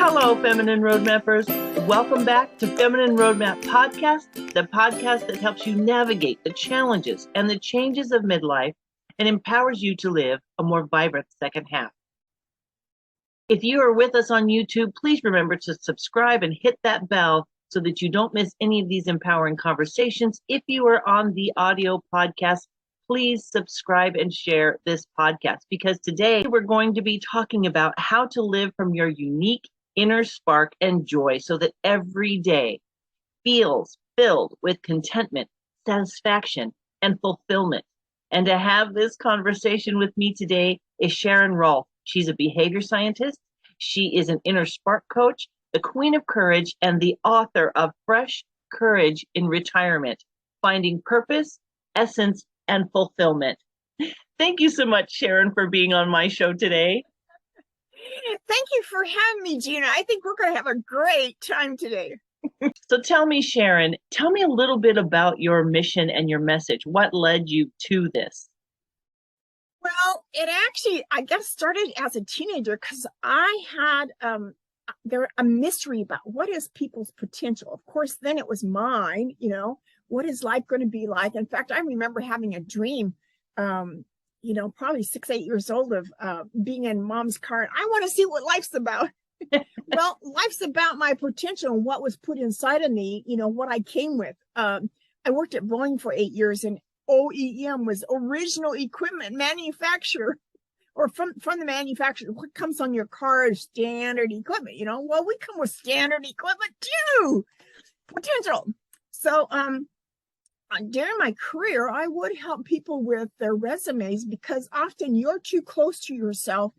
Hello, Feminine Roadmappers. Welcome back to Feminine Roadmap Podcast, the podcast that helps you navigate the challenges and the changes of midlife and empowers you to live a more vibrant second half. If you are with us on YouTube, please remember to subscribe and hit that bell so that you don't miss any of these empowering conversations. If you are on the audio podcast, please subscribe and share this podcast, because today we're going to be talking about how to live from your unique inner spark and joy so that every day feels filled with contentment, satisfaction, and fulfillment. And to have this conversation with me today is Sharon Rolph. She's a behavior scientist. She is an inner spark coach, the queen of courage, and the author of Fresh Courage in Retirement, Finding Purpose, Essence, and Fulfillment. Thank you so much, Sharon, for being on my show today. Thank you for having me, Gina. I think we're going to have a great time today. So tell me, Sharon, tell me a little bit about your mission and your message. What led you to this? Well, it actually, I got started as a teenager because I had a mystery about what is people's potential. Of course, then it was mine, what is life going to be like? In fact, I remember having a dream, probably 6, 8 years old of being in mom's car. And I want to see what life's about. Well, life's about my potential and what was put inside of me, what I came with. I worked at Boeing for 8 years, and OEM was original equipment manufacturer, or from the manufacturer. What comes on your car is standard equipment, Well, we come with standard equipment too. Potential. So, during my career, I would help people with their resumes because often you're too close to yourself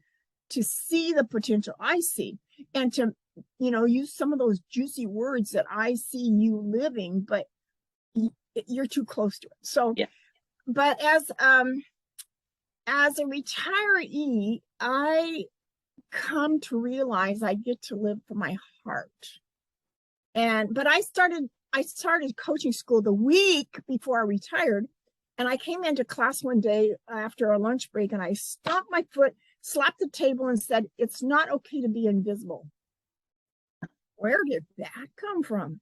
to see the potential I see and to, use some of those juicy words that I see you living, but you're too close to it. So, yeah. But as a retiree, I come to realize I get to live from my heart. But I started coaching school the week before I retired, and I came into class one day after a lunch break, and I stomped my foot, slapped the table, and said, "It's not okay to be invisible." Where did that come from?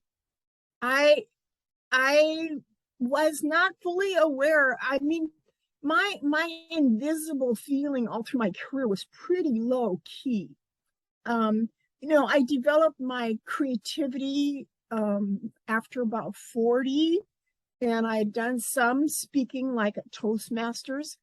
I was not fully aware. I mean, my invisible feeling all through my career was pretty low key. I developed my creativity after about 40, and I had done some speaking like at Toastmasters,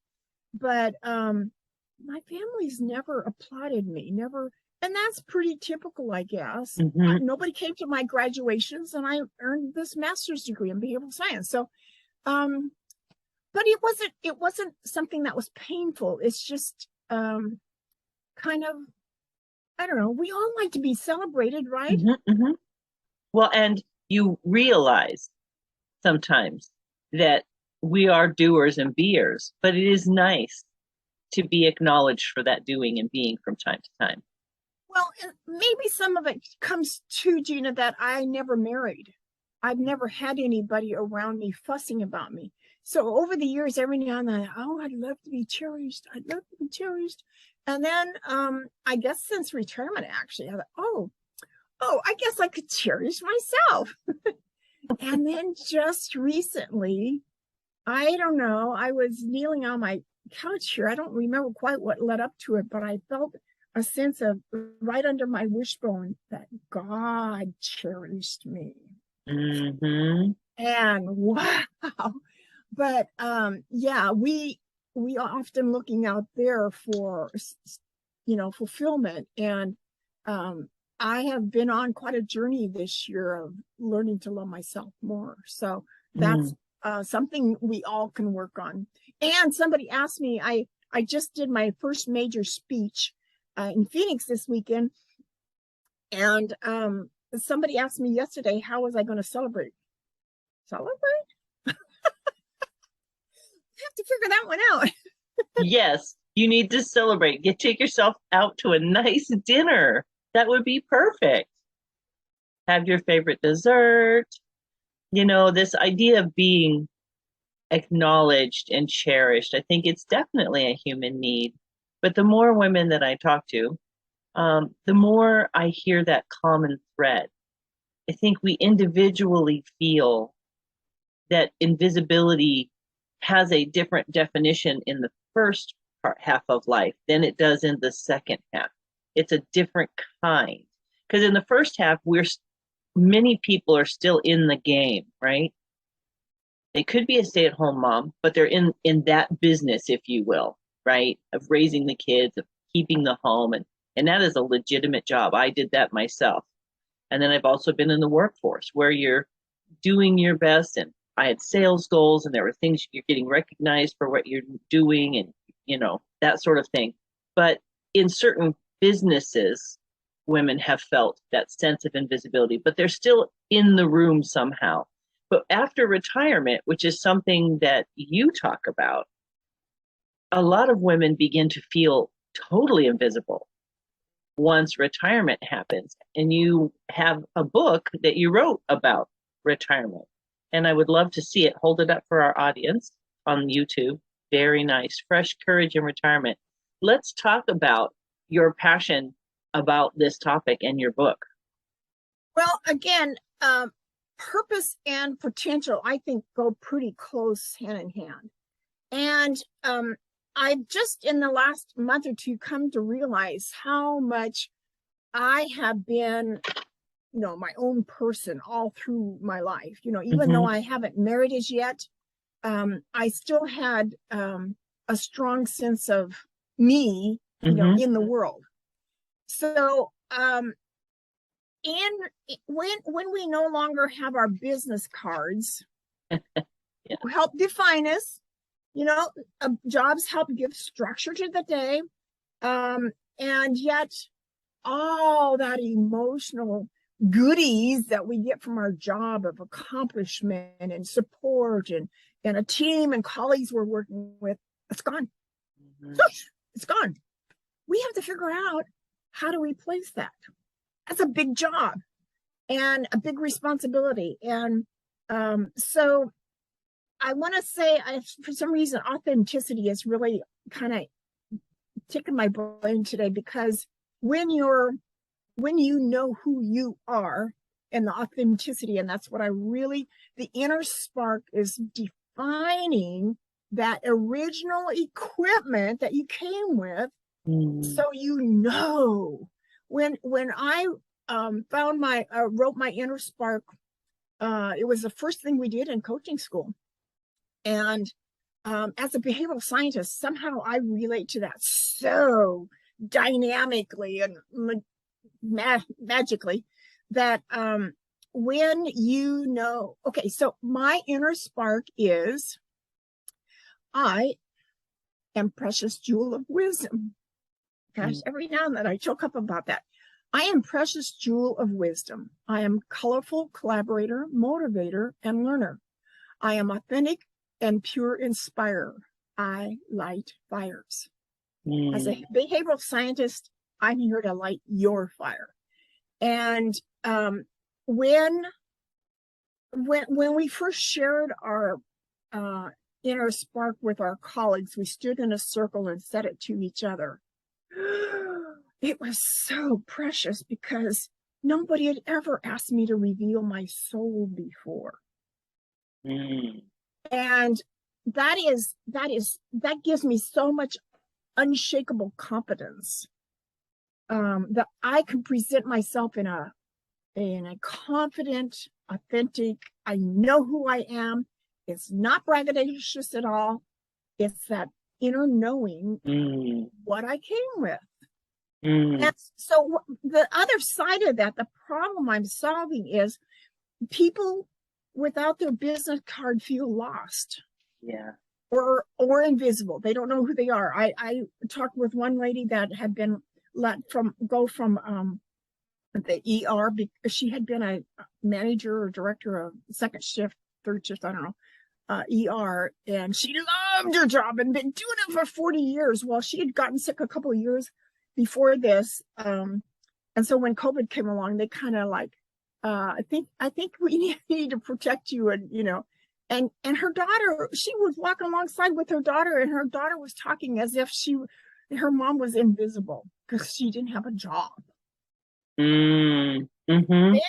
but my family's never applauded me, never. And that's pretty typical, I guess. Mm-hmm. Nobody came to my graduations, and I earned this master's degree in behavioral science. So, but it wasn't something that was painful. It's just kind of, I don't know. We all like to be celebrated, right? Mm-hmm, mm-hmm. Well, and you realize sometimes that we are doers and beers, but it is nice to be acknowledged for that doing and being from time to time. Well, maybe some of it comes to, Gina, that I never married. I've never had anybody around me fussing about me. So over the years, every now and then, I'd love to be cherished. I'd love to be cherished. And then I guess since retirement, actually, I thought, I guess I could cherish myself. And then just recently, I don't know, I was kneeling on my couch here. I don't remember quite what led up to it, but I felt a sense of right under my wishbone that God cherished me. Mm-hmm. And wow. But we are often looking out there for, fulfillment. And I have been on quite a journey this year of learning to love myself more. So that's something we all can work on. And somebody asked me, I just did my first major speech in Phoenix this weekend. And somebody asked me yesterday, how was I going to celebrate? Celebrate? I have to figure that one out. Yes, you need to celebrate. Take yourself out to a nice dinner. That would be perfect. Have your favorite dessert. This idea of being acknowledged and cherished, I think it's definitely a human need. But the more women that I talk to, the more I hear that common thread. I think we individually feel that invisibility has a different definition in the first half of life than it does in the second half. It's a different kind. Because in the first half, many people are still in the game, right? They could be a stay-at-home mom, but they're in that business, if you will, right? Of raising the kids, of keeping the home, and that is a legitimate job. I did that myself. And then I've also been in the workforce where you're doing your best, and I had sales goals, and there were things you're getting recognized for what you're doing, and that sort of thing. But in certain businesses, women have felt that sense of invisibility, but they're still in the room somehow. But after retirement, which is something that you talk about, a lot of women begin to feel totally invisible once retirement happens. And you have a book that you wrote about retirement. And I would love to see it. Hold it up for our audience on YouTube. Very nice. Fresh Courage in Retirement. Let's talk about your passion about this topic and your book. Well, again, purpose and potential, I think, go pretty close hand in hand. And I've just in the last month or two come to realize how much I have been, my own person all through my life. Even though I haven't married as yet, I still had a strong sense of me, in the world. So, when we no longer have our business cards, Yeah. help define us, jobs help give structure to the day, and yet all that emotional goodies that we get from our job of accomplishment and support and a team and colleagues we're working with, it's gone. It's gone. We have to figure out how to replace that. That's a big job and a big responsibility. And so I want to say, for some reason, authenticity is really kind of ticking my brain today, because when you know who you are and the authenticity, and that's what the inner spark is defining that original equipment that you came with. So when I wrote my inner spark, it was the first thing we did in coaching school. And as a behavioral scientist, somehow I relate to that so dynamically and magically that okay, so my inner spark is, I am precious jewel of wisdom. Gosh, every now and then I choke up about that. I am precious jewel of wisdom. I am colorful collaborator, motivator, and learner. I am authentic and pure inspirer. I light fires. As a behavioral scientist, I'm here to light your fire. And when we first shared our inner spark with our colleagues, we stood in a circle and said it to each other. It was so precious because nobody had ever asked me to reveal my soul before. And that gives me so much unshakable confidence that I can present myself in a confident, authentic, I know who I am. It's not braggadocious at all. It's that inner knowing what I came with. And so the other side of that, the problem I'm solving is people without their business card feel lost. Yeah. Or invisible. They don't know who they are. I talked with one lady that had been let go from the ER because she had been a manager or director of second shift, third shift, I don't know, ER, and she loved her job and been doing it for 40 years. Well, she had gotten sick a couple of years before this, and so when COVID came along, they kind of like, I think we need to protect you, and her daughter, she was walking alongside with her daughter, and her daughter was talking as if Her mom was invisible because she didn't have a job. Mm-hmm. Ended.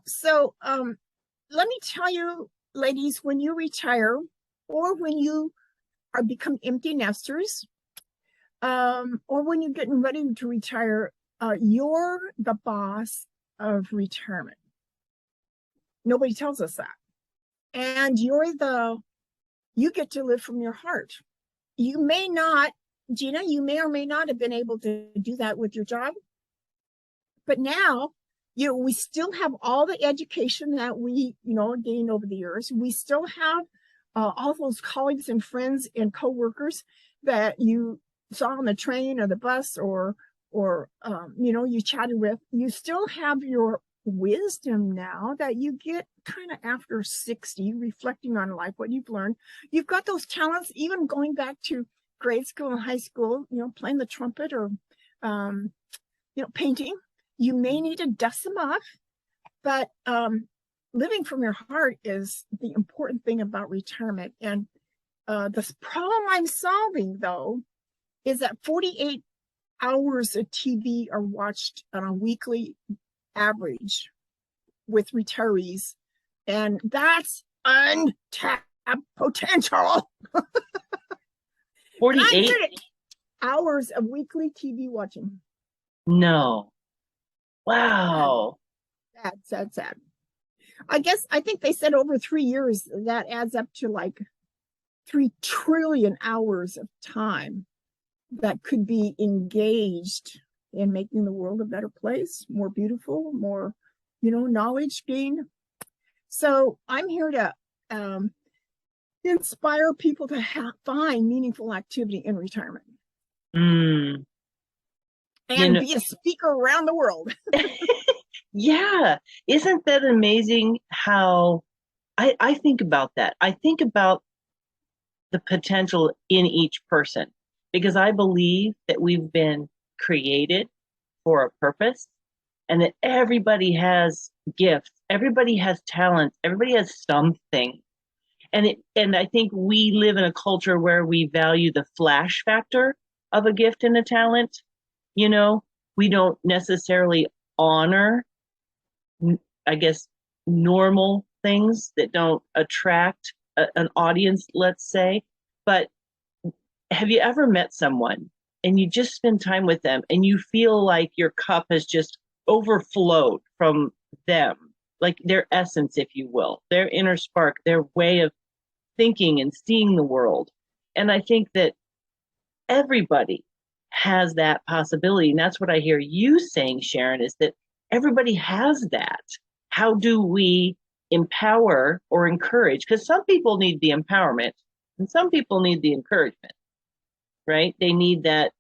So let me tell you, ladies, when you retire or when you are become empty nesters, or when you're getting ready to retire, you're the boss of retirement. Nobody tells us that. And you get to live from your heart. You may not, Gina, you may or may not have been able to do that with your job. But now, we still have all the education that we, gained over the years. We still have all those colleagues and friends and coworkers that you saw on the train or the bus or you chatted with. You still have your wisdom now that you get kind of after 60, reflecting on life, what you've learned. You've got those talents, even going back to grade school and high school, playing the trumpet or, painting. You may need to dust them off, but living from your heart is the important thing about retirement. And the problem I'm solving, though, is that 48 hours of TV are watched on a weekly average with retirees, and that's untapped potential. 48 hours of weekly TV watching. No. Wow. Sad. I think they said over 3 years that adds up to like 3 trillion hours of time that could be engaged in making the world a better place, more beautiful, more, knowledge gain. So I'm here to inspire people to find meaningful activity in retirement. And be a speaker around the world. Yeah. Isn't that amazing how I think about that? I think about the potential in each person because I believe that we've been created for a purpose and that everybody has gifts, everybody has talent, everybody has something. And I think we live in a culture where we value the flash factor of a gift and a talent. We don't necessarily honor, I guess, normal things that don't attract an audience, let's say. But have you ever met someone and you just spend time with them and you feel like your cup has just overflowed from them, like their essence, if you will, their inner spark, their way of thinking and seeing the world? And I think that everybody has that possibility. And that's what I hear you saying, Sharon, is that everybody has that. How do we empower or encourage? Because some people need the empowerment and some people need the encouragement, right? They need that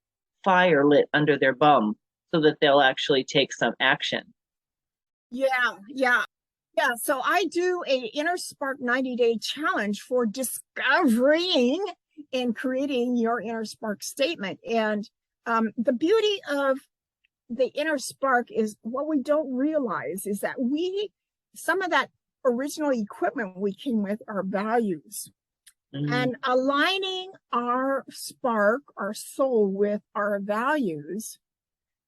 fire lit under their bum so that they'll actually take some action. Yeah. So I do a Inner Spark 90-day challenge for discovering and creating your inner spark statement. And the beauty of the inner spark is what we don't realize is that some of that original equipment we came with are values. And aligning our spark, our soul with our values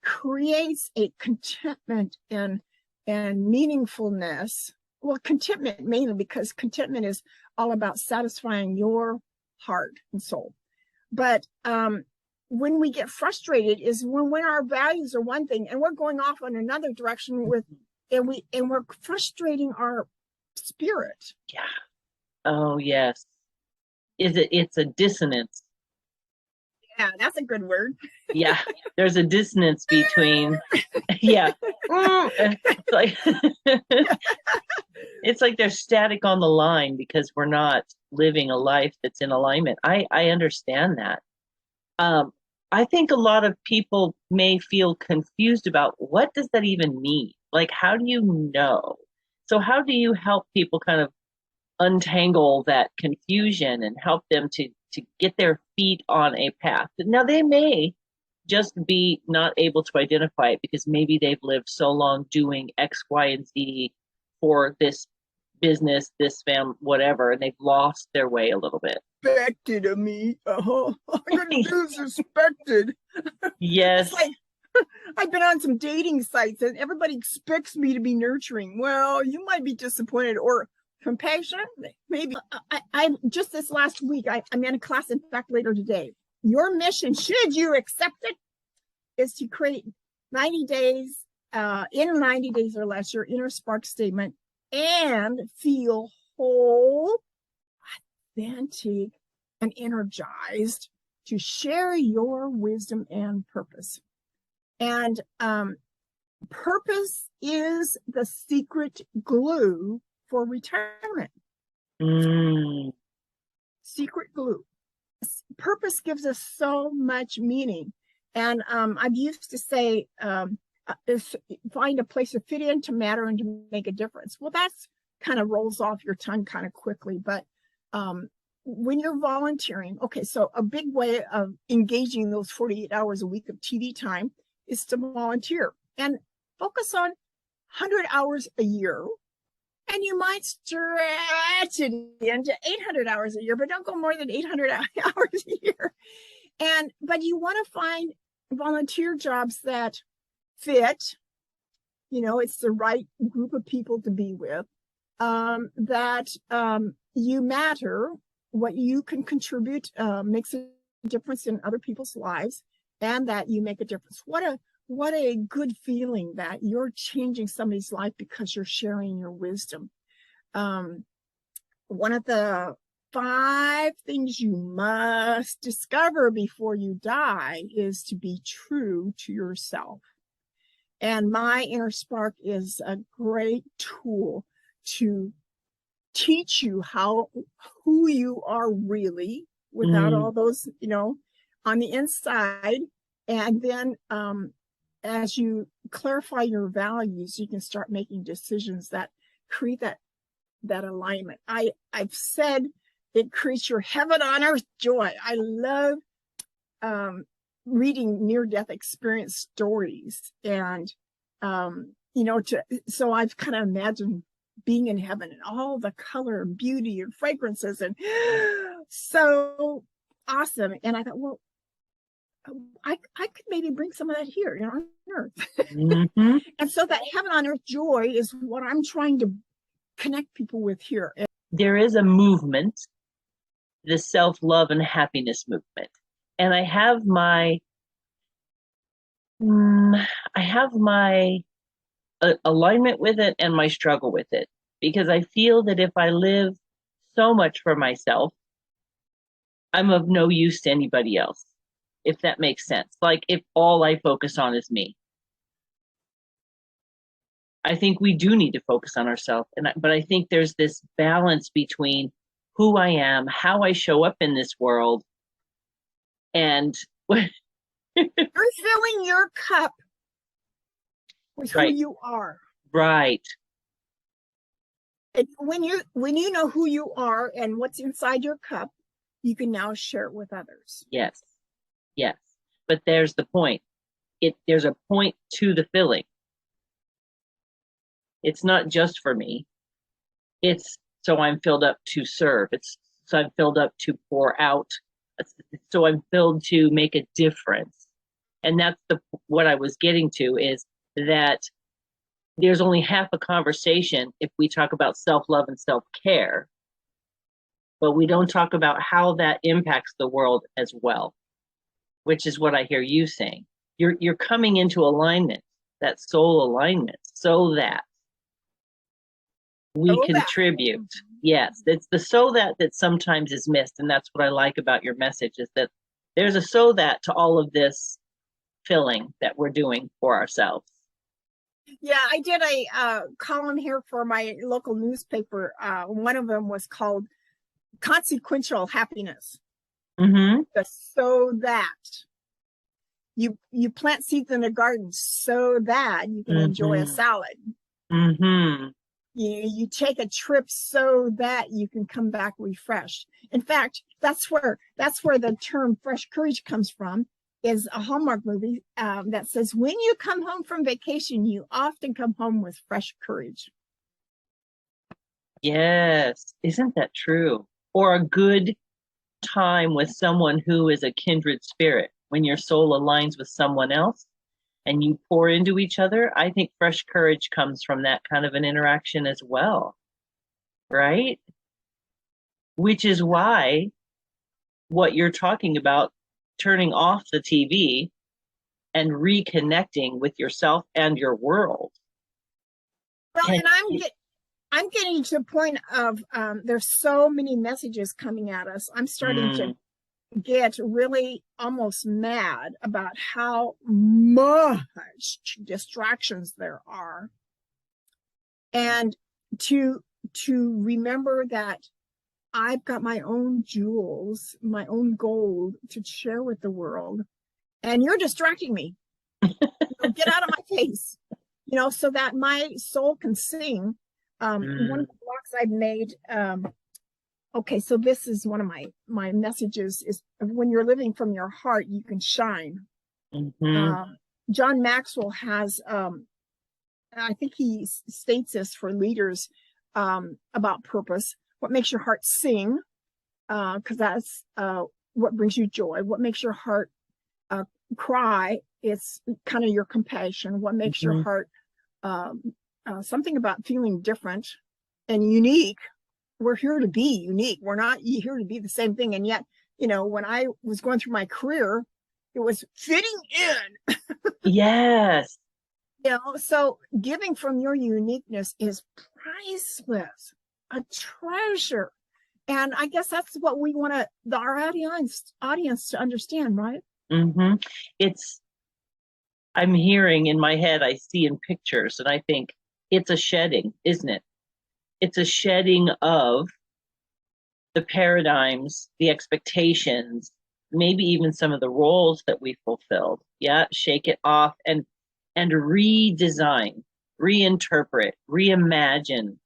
creates a contentment and meaningfulness. Well, contentment mainly because contentment is all about satisfying your heart and soul. But when we get frustrated is when our values are one thing and we're going off on another direction and we're frustrating our spirit. Yeah. Oh, yes. It's a dissonance. Yeah, that's a good word. Yeah, there's a dissonance between, yeah. It's like there's static on the line because we're not living a life that's in alignment. I understand that. I think a lot of people may feel confused about what does that even mean? Like, how do you know? So how do you help people kind of untangle that confusion and help them to get their feet on a path? Now, they may just be not able to identify it because maybe they've lived so long doing X, Y, and Z for this business, this family, whatever, and they've lost their way a little bit. expected of me. I'm gonna do as expected. Yes. It's like I've been on some dating sites and everybody expects me to be nurturing. Well, you might be disappointed or compassionate, maybe. I just this last week, I'm in a class, in fact, later today. Your mission, should you accept it, is to create 90 days, in 90 days or less, your inner spark statement and feel whole, authentic, and energized to share your wisdom and purpose. And purpose is the secret glue for retirement. Secret glue. Purpose gives us so much meaning. And I've used to say, find a place to fit in, to matter, and to make a difference. Well, that's kind of rolls off your tongue kind of quickly. But when you're volunteering, okay, so a big way of engaging those 48 hours a week of TV time is to volunteer and focus on 100 hours a year. And you might stretch it into 800 hours a year, but don't go more than 800 hours a year. But you want to find volunteer jobs that fit, it's the right group of people to be with, that you matter, what you can contribute makes a difference in other people's lives, and that you make a difference. What a good feeling that you're changing somebody's life because you're sharing your wisdom. One of the 5 things you must discover before you die is to be true to yourself. And my inner spark is a great tool to teach you who you are really, without all those, on the inside. And then as you clarify your values, you can start making decisions that create that alignment. I've said it creates your heaven on earth joy. I love reading near-death experience stories, and so I've kind of imagined being in heaven and all the color and beauty and fragrances, and so awesome. And I thought, well, I could maybe bring some of that here, on earth. Mm-hmm. And so that heaven on earth joy is what I'm trying to connect people with here. There is a movement, the self-love and happiness movement. And I have my alignment with it and my struggle with it, because I feel that if I live so much for myself, I'm of no use to anybody else, if that makes sense. Like if all I focus on is me. I think we do need to focus on ourselves, but I think there's this balance between who I am, how I show up in this world, and you're filling your cup with right. who you are. Right. And when you know who you are and what's inside your cup, you can now share it with others. Yes. Yes. But there's the point. There's a point to the filling. It's not just for me. It's so I'm filled up to serve. It's so I'm filled up to pour out. So I'm filled to make a difference. And that's what I was getting to, is that there's only half a conversation if we talk about self-love and self-care, but we don't talk about how that impacts the world as well, which is what I hear you saying. You're coming into alignment, that soul alignment, so that we contribute. Yes, it's the so that sometimes is missed, and that's what I like about your message, is that there's a so that to all of this filling that we're doing for ourselves. Yeah, I did a column here for my local newspaper. One of them was called Consequential Happiness. Mm-hmm. So that you plant seeds in a garden so that you can enjoy a salad. Mm-hmm. You take a trip so that you can come back refreshed. In fact, that's where the term fresh courage comes from, is a Hallmark movie that says, when you come home from vacation, you often come home with fresh courage. Yes. Isn't that true? Or a good time with someone who is a kindred spirit, when your soul aligns with someone else and you pour into each other, I think fresh courage comes from that kind of an interaction as well, right? Which is why what you're talking about, turning off the TV and reconnecting with yourself and your world. Well, and I'm getting to the point of there's so many messages coming at us. I'm starting to get really almost mad about how much distractions there are, and to remember that I've got my own jewels, my own gold to share with the world, and you're distracting me. Get out of my face, so that my soul can sing. One of the blocks I've made, okay, so this is one of my messages, is when you're living from your heart, you can shine. John Maxwell has, I think he states this for leaders, about purpose. What makes your heart sing? Because that's what brings you joy. What makes your heart cry? It's kind of your compassion. What makes your heart something about feeling different and unique. We're here to be unique. We're not here to be the same thing. And yet, when I was going through my career, it was fitting in. Yes. So giving from your uniqueness is priceless, a treasure. And I guess that's what we want our audience to understand, right? I'm hearing in my head, I see in pictures, and I think it's a shedding, isn't it? It's a shedding of the paradigms, the expectations, maybe even some of the roles that we fulfilled. Yeah, shake it off and redesign, reinterpret, reimagine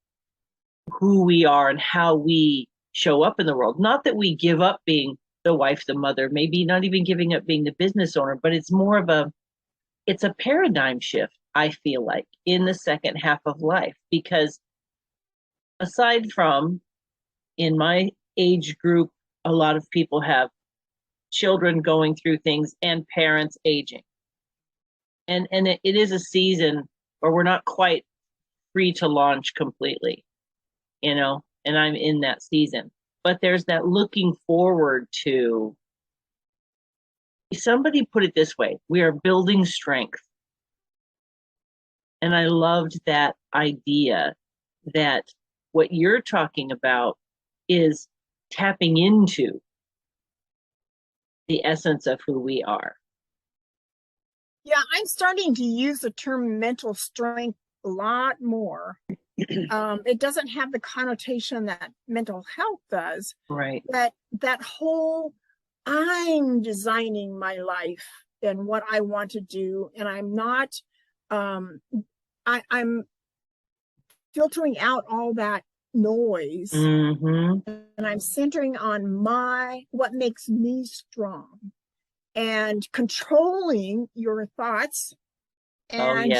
who we are and how we show up in the world. Not that we give up being the wife, the mother, maybe not even giving up being the business owner, but it's more of it's a paradigm shift, I feel like, in the second half of life. Because aside from, in my age group, a lot of people have children going through things and parents aging. And it is a season where we're not quite free to launch completely, and I'm in that season. But there's that looking forward to, somebody put it this way, we are building strength. And I loved that idea that what you're talking about is tapping into the essence of who we are. Yeah, I'm starting to use the term mental strength a lot more. It doesn't have the connotation that mental health does. Right. But that whole, I'm designing my life and what I want to do, and I'm not, I'm filtering out all that noise, and I'm centering on what makes me strong, and controlling your thoughts and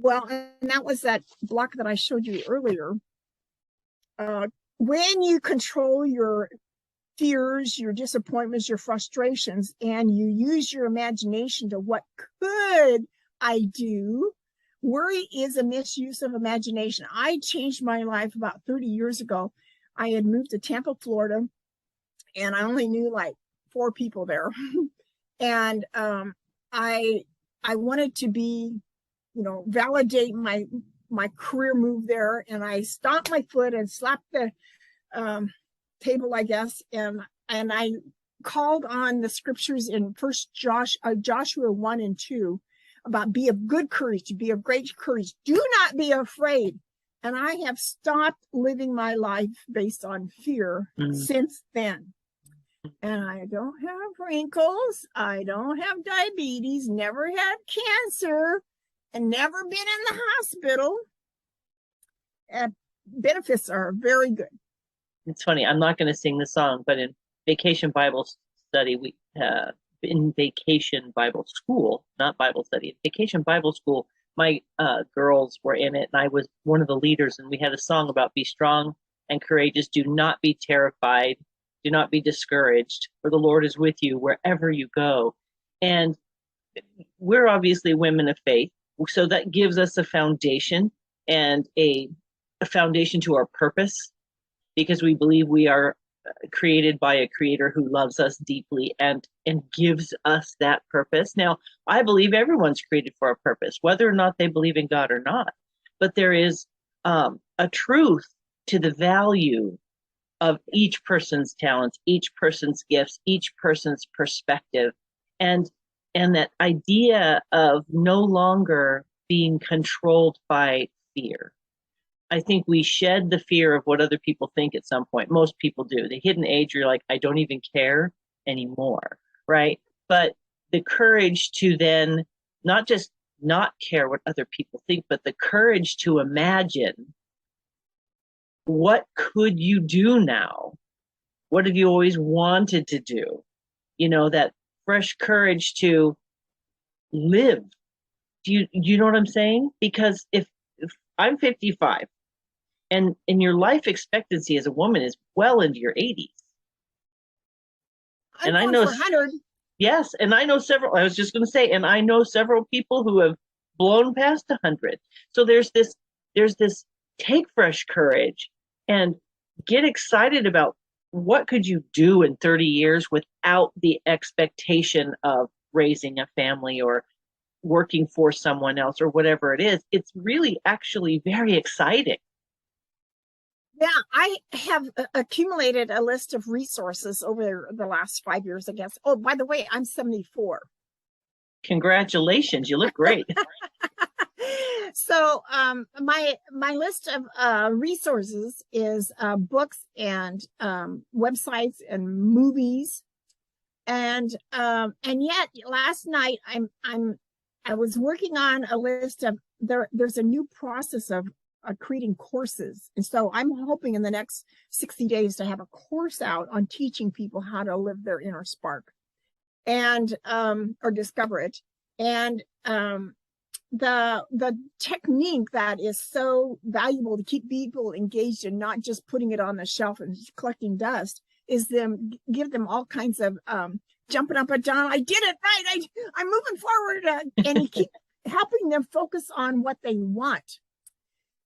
and that was that block that I showed you earlier. When you control your fears, your disappointments, your frustrations, and you use your imagination to what could I do? Worry is a misuse of imagination. I changed my life about 30 years ago. I had moved to Tampa, Florida, and I only knew like 4 people there. And I wanted to be, validate my career move there. And I stomped my foot and slapped the table, I guess. And I called on the scriptures in Joshua 1 and 2 about be of good courage, be of great courage. Do not be afraid. And I have stopped living my life based on fear since then. And I don't have wrinkles. I don't have diabetes, never had cancer, and never been in the hospital. And benefits are very good. It's funny. I'm not going to sing the song, but in Vacation Bible Study, in Vacation Bible School, not Bible study, Vacation Bible School, my girls were in it, and I was one of the leaders, and we had a song about be strong and courageous. Do not be terrified. Do not be discouraged, for the Lord is with you wherever you go. And we're obviously women of faith, so that gives us a foundation and a foundation to our purpose, because we believe we are created by a creator who loves us deeply and gives us that purpose. Now, I believe everyone's created for a purpose, whether or not they believe in God or not. But there is a truth to the value of each person's talents, each person's gifts, each person's perspective, and that idea of no longer being controlled by fear. I think we shed the fear of what other people think at some point. Most people do. The hidden age, you're like, I don't even care anymore, right? But the courage to then not just not care what other people think, but the courage to imagine, what could you do now? What have you always wanted to do? That fresh courage to live. Do you know what I'm saying? Because if I'm 55, and your life expectancy as a woman is well into your 80s. And I know for 100. Yes, and I know several. I was just going to say, and I know several people who have blown past 100. So there's this take fresh courage and get excited about what could you do in 30 years without the expectation of raising a family or working for someone else or whatever it is. It's really actually very exciting. Yeah, I have accumulated a list of resources over the last 5 years, I guess. Oh, by the way, I'm 74. Congratulations, you look great. So my list of resources is books and websites and movies, and yet last night I was working on a list of there's a new process of creating courses, and so I'm hoping in the next 60 days to have a course out on teaching people how to live their inner spark and or discover it. And the technique that is so valuable to keep people engaged and not just putting it on the shelf and collecting dust is give them all kinds of jumping up and down. I did it right. I'm moving forward, and you keep helping them focus on what they want.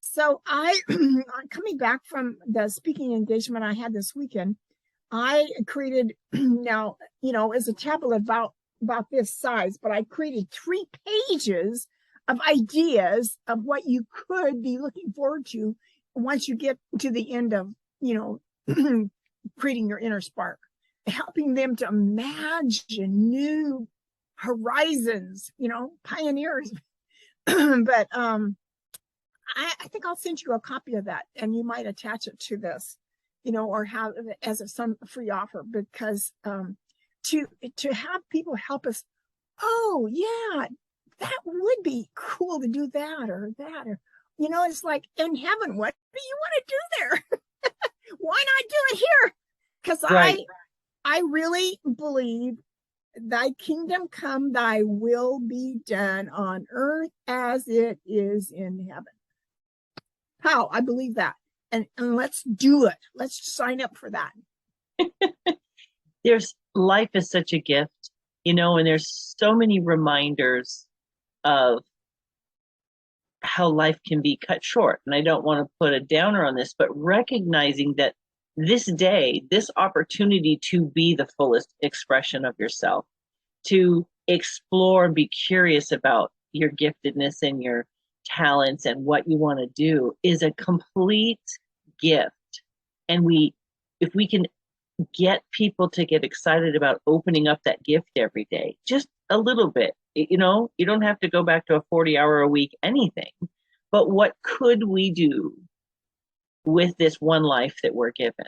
So coming back from the speaking engagement I had this weekend, I created now, as a tablet about this size, but I created 3 pages of ideas of what you could be looking forward to once you get to the end of, creating your inner spark, helping them to imagine new horizons, pioneers. But I think I'll send you a copy of that, and you might attach it to this, or have it as some free offer, because to have people help us. Oh yeah, that would be cool to do that or that, or it's like, in heaven, what do you want to do there? Why not do it here? Because right. I really believe thy kingdom come, thy will be done on earth as it is in heaven. How? I believe that. And let's do it. Let's sign up for that. Life is such a gift, and there's so many reminders of how life can be cut short. And I don't want to put a downer on this, but recognizing that this day, this opportunity to be the fullest expression of yourself, to explore and be curious about your giftedness and your talents and what you want to do, is a complete gift. And if we can get people to get excited about opening up that gift every day, just a little bit, you don't have to go back to a 40-hour-a-week anything, but what could we do with this one life that we're given?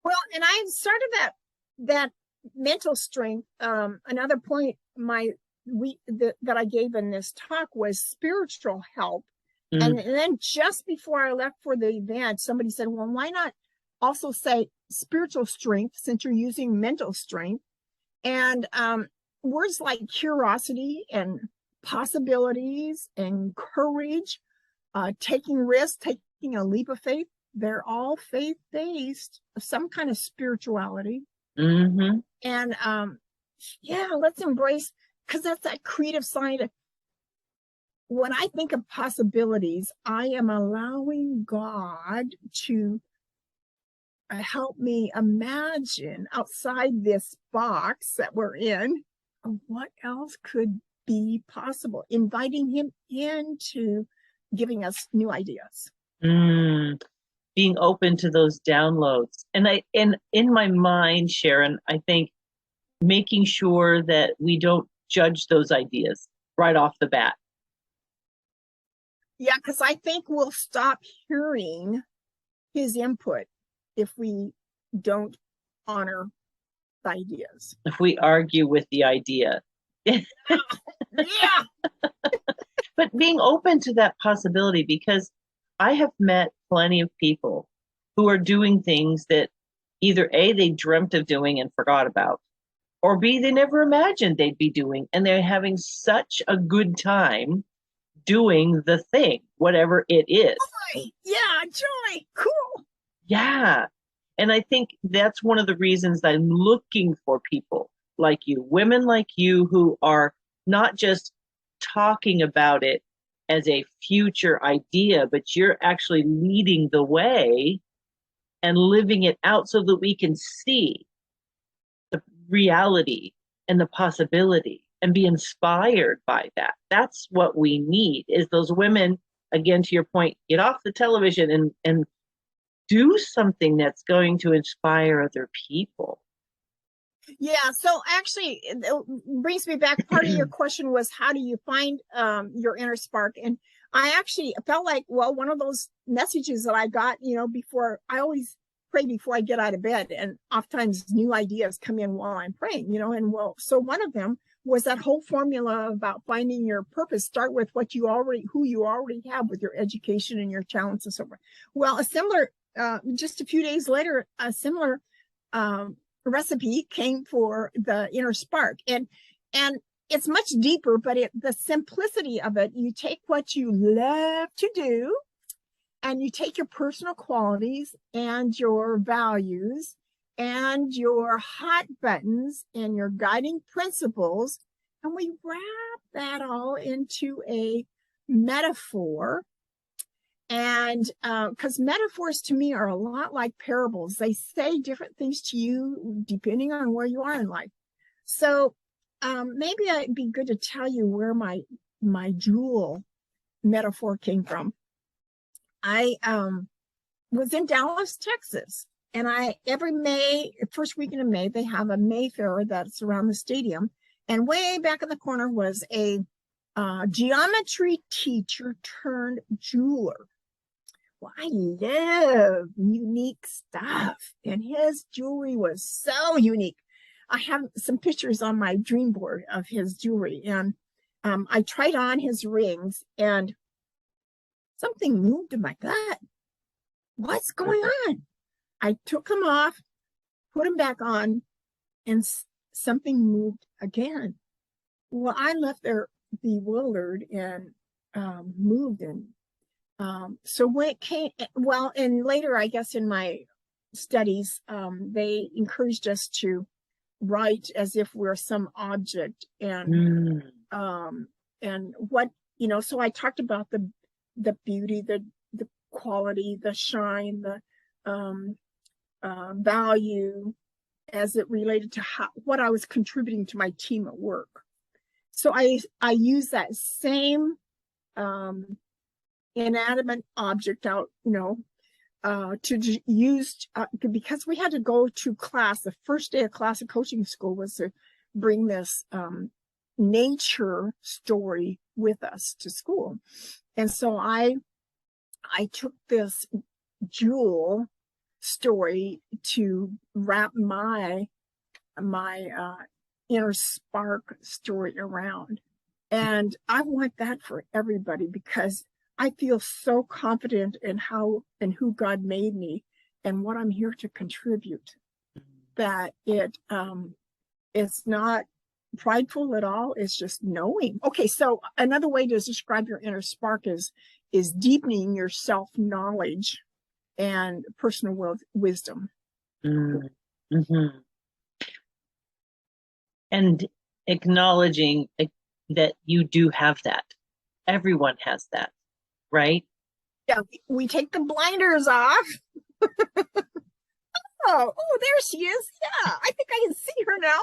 Well, and I started that mental strength. Another point that I gave in this talk was spiritual help. And then just before I left for the event, somebody said, well, why not also say spiritual strength, since you're using mental strength? And words like curiosity and possibilities and courage, taking risks, taking a leap of faith, they're all faith-based, some kind of spirituality. Mm-hmm. And yeah, let's embrace, because that's that creative side. When I think of possibilities, I am allowing God to help me imagine outside this box that we're in what else could be possible, inviting him into giving us new ideas. Being open to those downloads. And in my mind, Sharon, I think making sure that we don't judge those ideas right off the bat. Yeah, because I think we'll stop hearing his input if we don't honor the ideas. If we argue with the idea. Yeah. But being open to that possibility, because I have met plenty of people who are doing things that either A, they dreamt of doing and forgot about, or B, they never imagined they'd be doing. And they're having such a good time doing the thing, whatever it is. Joy. Yeah, joy. Cool. Yeah. And I think that's one of the reasons that I'm looking for people like you, women like you, who are not just talking about it as a future idea, but you're actually leading the way and living it out so that we can see the reality and the possibility and be inspired by that. That's what we need, is those women, again, to your point, get off the television and do something that's going to inspire other people. Yeah, so actually it brings me back. Part of your question was, how do you find your inner spark? And I actually felt like, well, one of those messages that I got, before, I always pray before I get out of bed, and oftentimes new ideas come in while I'm praying, and so one of them was that whole formula about finding your purpose. Start with who you already have with your education and your talents and so forth. Well, a similar, just a few days later, a similar recipe came for the inner spark, and it's much deeper, but the simplicity of it, you take what you love to do, and you take your personal qualities and your values and your hot buttons and your guiding principles, and we wrap that all into a metaphor. And because metaphors to me are a lot like parables. They say different things to you depending on where you are in life. So maybe it'd be good to tell you where my jewel metaphor came from. I was in Dallas, Texas, and every May, first weekend of May, they have a May fair that's around the stadium. And way back in the corner was a geometry teacher turned jeweler. Well, I love unique stuff, and his jewelry was so unique. I have some pictures on my dream board of his jewelry, and I tried on his rings, and something moved in my gut. What's going on? I took them off, put them back on, and something moved again. Well, I left there bewildered and moved, and so when it came, well, and later, I guess in my studies, they encouraged us to write as if we're some object, and what, so I talked about the beauty, the quality, the shine, the value as it related to what I was contributing to my team at work. So I use that same inanimate object out, to use, because we had to go to class. The first day of class at coaching school was to bring this nature story with us to school. And so I took this jewel story to wrap my inner spark story around. And I want that for everybody, because I feel so confident in who God made me and what I'm here to contribute, that it's not prideful at all. It's just knowing. Okay, so another way to describe your inner spark is deepening your self-knowledge and personal wisdom. Mm-hmm. And acknowledging that you do have that. Everyone has that, right? Yeah, we take the blinders off. Oh, there she is. Yeah, I think I can see her now.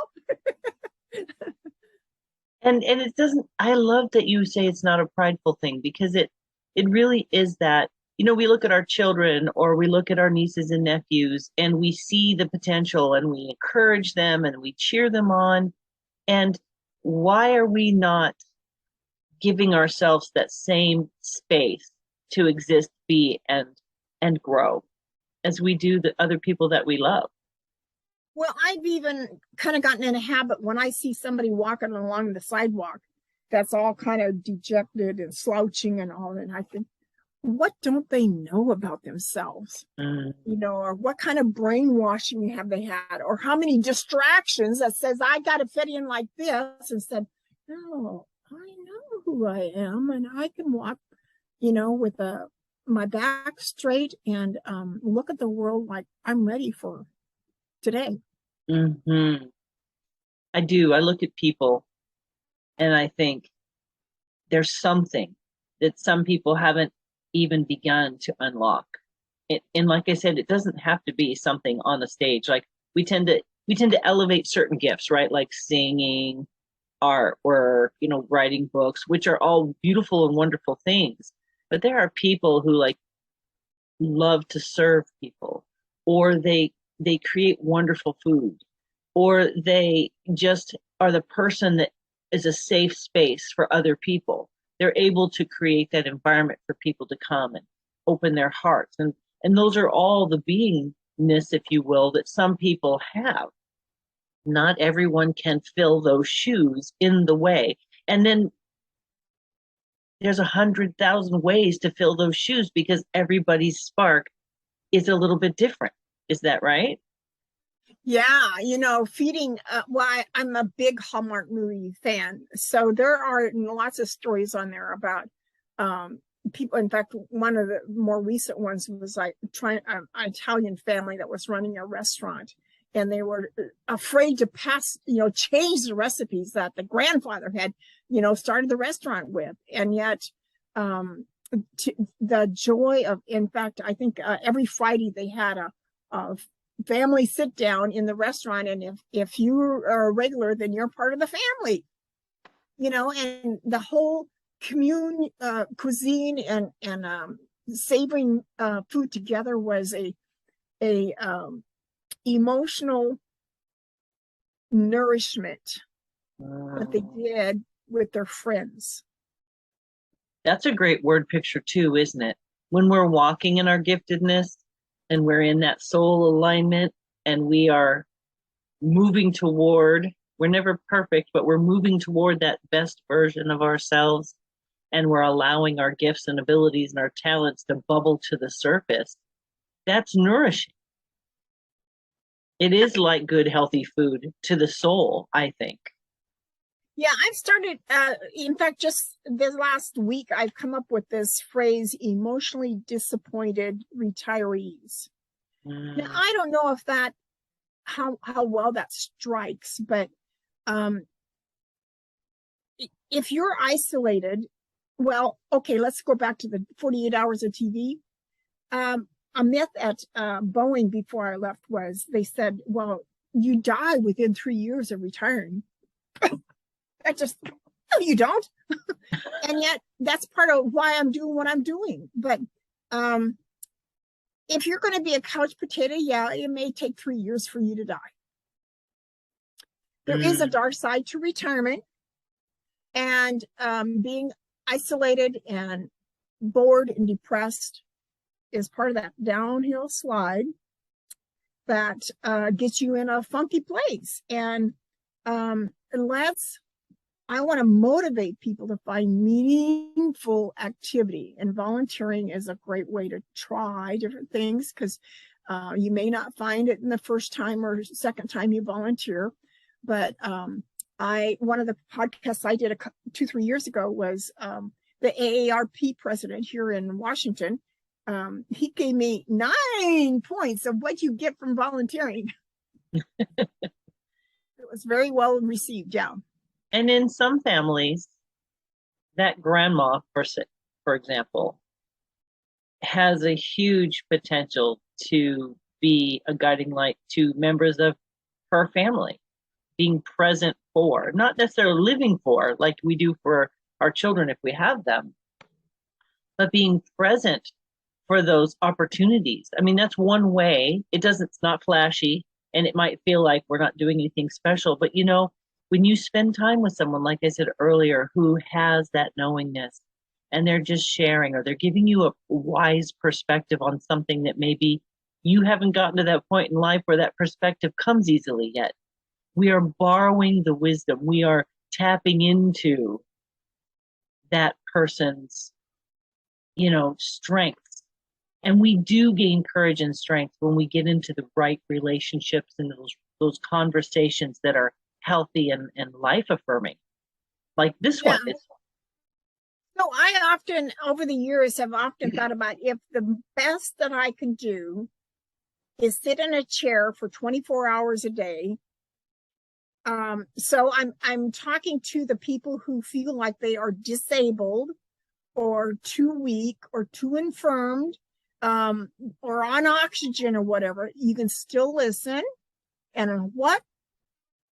And it doesn't, I love that you say it's not a prideful thing, because it really is that. We look at our children or we look at our nieces and nephews and we see the potential and we encourage them and we cheer them on. And why are we not giving ourselves that same space to exist, be, and grow as we do the other people that we love? Well, I've even kind of gotten in a habit when I see somebody walking along the sidewalk that's all kind of dejected and slouching and all, and I think, what don't they know about themselves? Or what kind of brainwashing have they had, or how many distractions that says I got to fit in like this, instead, no, I know who I am and I can walk, with my back straight and look at the world like I'm ready for today. Mm-hmm. I do. I look at people and I think there's something that some people haven't even begun to unlock. And like I said, it doesn't have to be something on the stage. Like we tend to elevate certain gifts, right? Like singing, art, or writing books, which are all beautiful and wonderful things. But there are people who like love to serve people, or they create wonderful food, or they just are the person that is a safe space for other people. They're able to create that environment for people to come and open their hearts. And those are all the beingness, if you will, that some people have. Not everyone can fill those shoes in the way. And then there's 100,000 ways to fill those shoes because everybody's spark is a little bit different. Is that right? Yeah, feeding, I'm a big Hallmark movie fan. So there are lots of stories on there about people. In fact, one of the more recent ones was like an Italian family that was running a restaurant, and they were afraid to change the recipes that the grandfather had, started the restaurant with. And yet, the joy of, in fact, I think every Friday they had a family sit down in the restaurant, and if you are a regular, then you're part of the family, and the whole cuisine and savoring food together was a emotional nourishment that they did with their friends. That's a great word picture too, isn't it? When we're walking in our giftedness and we're in that soul alignment and we are moving toward, we're never perfect, but we're moving toward that best version of ourselves, and we're allowing our gifts and abilities and our talents to bubble to the surface. That's nourishing. It is like good, healthy food to the soul, I think. Yeah, I've started, in fact, just this last week, I've come up with this phrase, emotionally disappointed retirees. Now, I don't know if that, how well that strikes, but if you're isolated, well, okay, let's go back to the 48 hours of TV. A myth at Boeing before I left was, they said, well, you die within 3 years of retiring. No, you don't. And yet that's part of why I'm doing what I'm doing. But if you're going to be a couch potato, yeah, it may take 3 years for you to die. There is a dark side to retirement, and being isolated and bored and depressed is part of that downhill slide that gets you in a funky place. And I want to motivate people to find meaningful activity, and volunteering is a great way to try different things, because you may not find it in the first time or second time you volunteer. But one of the podcasts I did 2-3 years ago was the AARP president here in Washington, he gave me 9 points of what you get from volunteering. It was very well received. Yeah. And in some families, that grandma, for example, has a huge potential to be a guiding light to members of her family, being present for, not necessarily living for, like we do for our children if we have them, but being present for those opportunities. I mean, that's one way. It's not flashy, and it might feel like we're not doing anything special, but when you spend time with someone, like I said earlier, who has that knowingness, and they're just sharing, or they're giving you a wise perspective on something that maybe you haven't gotten to that point in life where that perspective comes easily yet. We are borrowing the wisdom. We are tapping into that person's, strengths. And we do gain courage and strength when we get into the right relationships and those conversations that are healthy and life affirming, like this one is. So I often, over the years, have often thought about if the best that I can do is sit in a chair for 24 hours a day. So I'm talking to the people who feel like they are disabled or too weak or too infirmed, or on oxygen or whatever. You can still listen. And what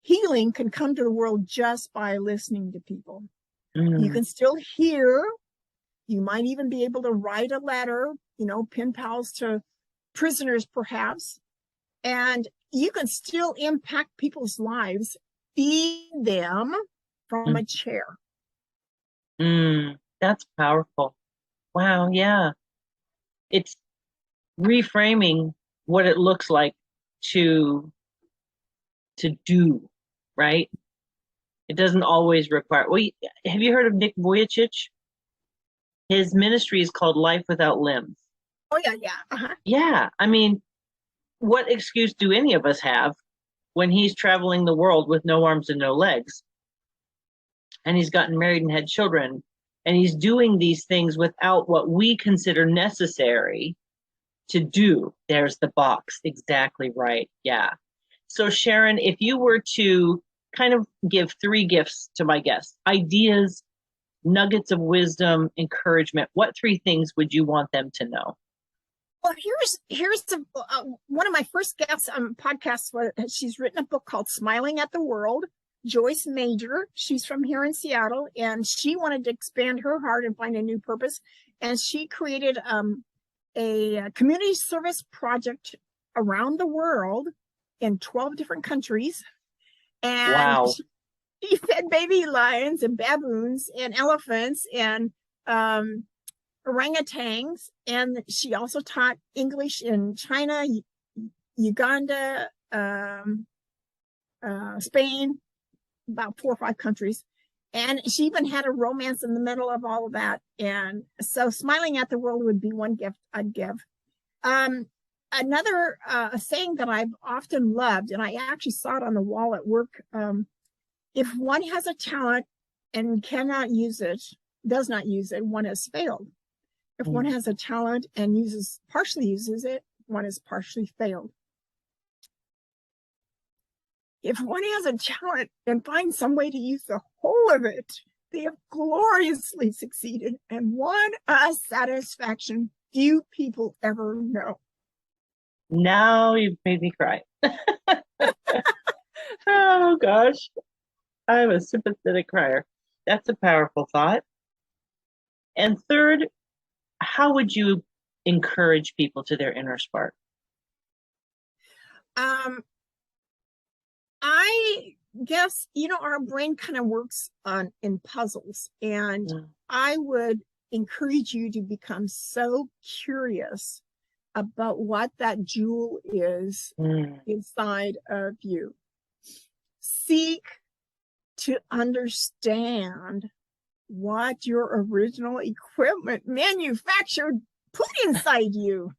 healing can come to the world just by listening to people. You can still hear. You might even be able to write a letter, pen pals to prisoners, perhaps. And you can still impact people's lives, feed them from a chair. That's powerful. Wow, yeah. It's reframing what it looks like to do, right? It doesn't always require. Well, have you heard of Nick Vujicic? His ministry is called Life Without Limbs. Oh, yeah, yeah. Uh-huh. Yeah. I mean, what excuse do any of us have when he's traveling the world with no arms and no legs? And he's gotten married and had children, and he's doing these things without what we consider necessary to do. There's the box. Exactly right. Yeah. So, Sharon, if you were to kind of give 3 gifts to my guests, ideas, nuggets of wisdom, encouragement, what 3 things would you want them to know? Well, here's one of my first guests on podcasts. She's written a book called Smiling at the World. Joyce Major, she's from here in Seattle, and she wanted to expand her heart and find a new purpose. And she created a community service project around the world in 12 different countries. And wow. She fed baby lions and baboons and elephants and orangutans. And she also taught English in China, Uganda, Spain, about 4 or 5 countries. And she even had a romance in the middle of all of that. And so Smiling at the World would be one gift I'd give. Another saying that I've often loved, and I actually saw it on the wall at work, if one has a talent and cannot use it, does not use it, one has failed. If one has a talent and partially uses it, one has partially failed. If one has a talent and finds some way to use the whole of it, they have gloriously succeeded and won a satisfaction few people ever know. Now you've made me cry. Oh, gosh. I'm a sympathetic crier. That's a powerful thought. And third, how would you encourage people to their inner spark? I guess, our brain kind of works in puzzles, and I would encourage you to become so curious about what that jewel is inside of you. Seek to understand what your original equipment manufactured put inside you.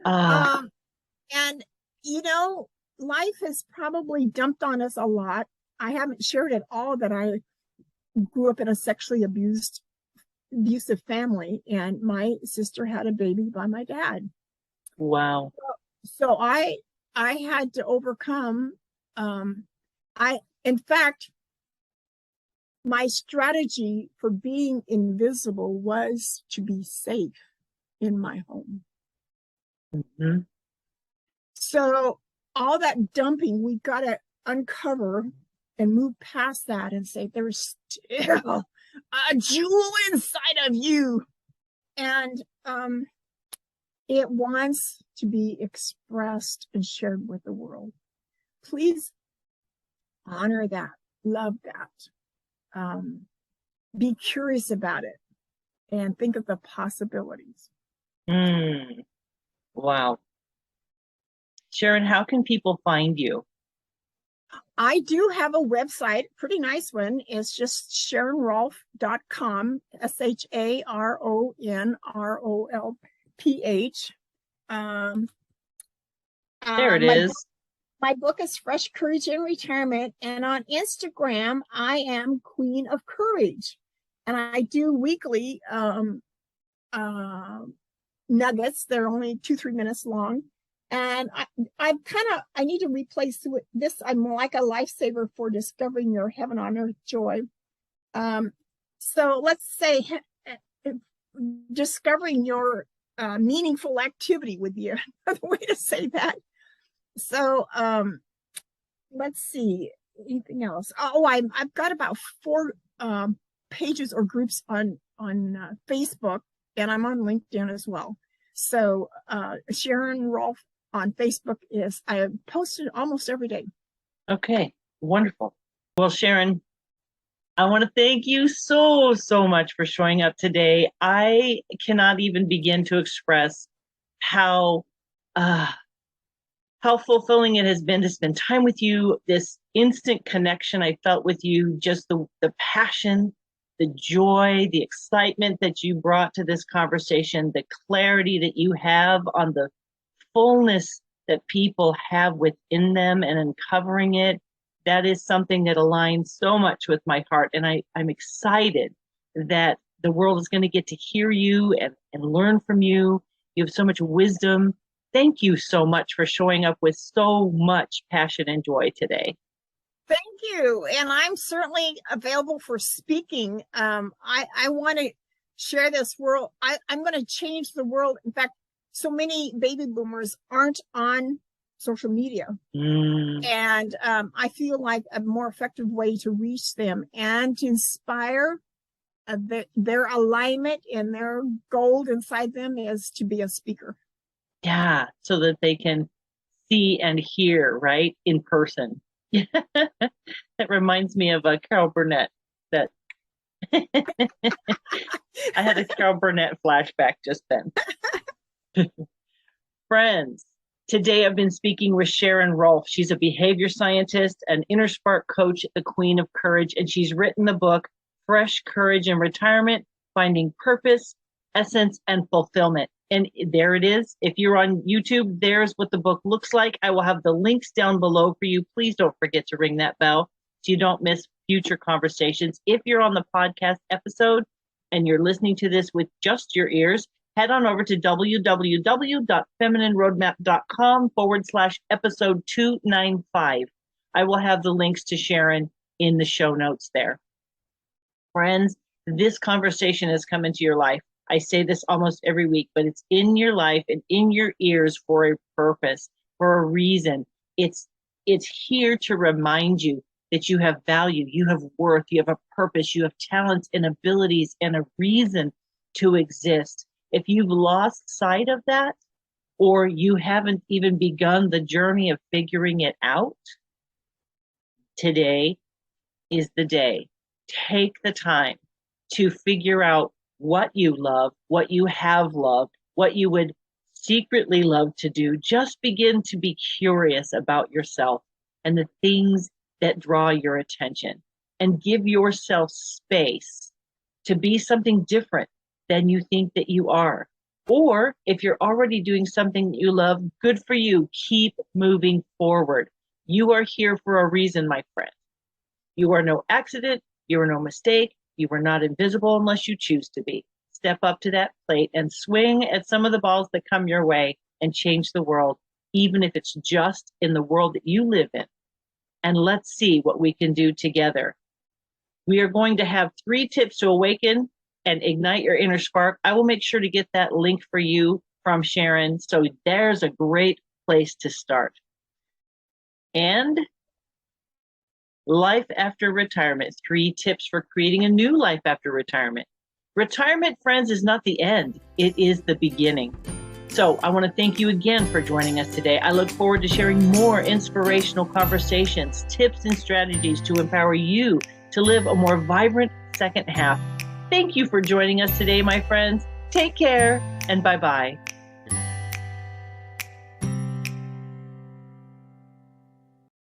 And, life has probably dumped on us a lot. I haven't shared at all that I grew up in a sexually abused abusive family, and my sister had a baby by my dad. Wow. So I had to overcome. In fact, my strategy for being invisible was to be safe in my home. Mm-hmm. So all that dumping, we got to uncover and move past that and say, there's still a jewel inside of you. And it wants to be expressed and shared with the world. Please honor that, love that, be curious about it, and think of the possibilities. Wow. Sharon, how can people find you? I do have a website, pretty nice one. It's just SharonRolph.com, SharonRolph. There it is. My book is Fresh Courage in Retirement, and on Instagram, I am Queen of Courage, and I do weekly nuggets. They're only 2-3 minutes long, and I need to replace this. I'm like a lifesaver for discovering your heaven on earth joy. So let's say discovering your meaningful activity would be another way to say that. So let's see, anything else? Oh, I've got about 4 pages or groups on Facebook, and I'm on LinkedIn as well. So Sharon Rolph on Facebook I post it almost every day. Okay, wonderful. Well, Sharon, I want to thank you so much for showing up today. I cannot even begin to express how fulfilling it has been to spend time with you, this instant connection I felt with you, just the passion, the joy, the excitement that you brought to this conversation, the clarity that you have on the fullness that people have within them and uncovering it. That is something that aligns so much with my heart. And I'm excited that the world is going to get to hear you and learn from you. You have so much wisdom. Thank you so much for showing up with so much passion and joy today. Thank you. And I'm certainly available for speaking. I want to share this world. I'm going to change the world. In fact, so many baby boomers aren't on social media. And I feel like a more effective way to reach them and to inspire their alignment and their gold inside them is to be a speaker. Yeah, so that they can see and hear, right, in person. That reminds me of Carol Burnett. That I had a Carol Burnett flashback just then. Friends, today I've been speaking with Sharon Rolph. She's a behavior scientist, an inner spark coach, the Queen of Courage, and she's written the book Fresh Courage in Retirement: Finding Purpose, Essence, and Fulfillment. And there it is. If you're on YouTube, there's what the book looks like. I will have the links down below for you. Please don't forget to ring that bell so you don't miss future conversations. If you're on the podcast episode and you're listening to this with just your ears, head on over to www.feminineroadmap.com/episode 295. I will have the links to Sharon in the show notes there. Friends, this conversation has come into your life. I say this almost every week, but it's in your life and in your ears for a purpose, for a reason. It's here to remind you that you have value, you have worth, you have a purpose, you have talents and abilities and a reason to exist. If you've lost sight of that, or you haven't even begun the journey of figuring it out, today is the day. Take the time to figure out what you love, what you have loved, what you would secretly love to do. Just begin to be curious about yourself and the things that draw your attention, and give yourself space to be something different than you think that you are. Or if you're already doing something that you love, good for you. Keep moving forward. You are here for a reason, my friend. You are no accident. You are no mistake. You are not invisible unless you choose to be. Step up to that plate and swing at some of the balls that come your way and change the world, even if it's just in the world that you live in. And let's see what we can do together. We are going to have 3 tips to awaken and ignite your inner spark. I will make sure to get that link for you from Sharon. So there's a great place to start. And life after retirement, 3 tips for creating a new life after retirement. Retirement, friends, is not the end. It is the beginning. So I want to thank you again for joining us today. I look forward to sharing more inspirational conversations, tips, and strategies to empower you to live a more vibrant second half. Thank you for joining us today, my friends. Take care and bye-bye.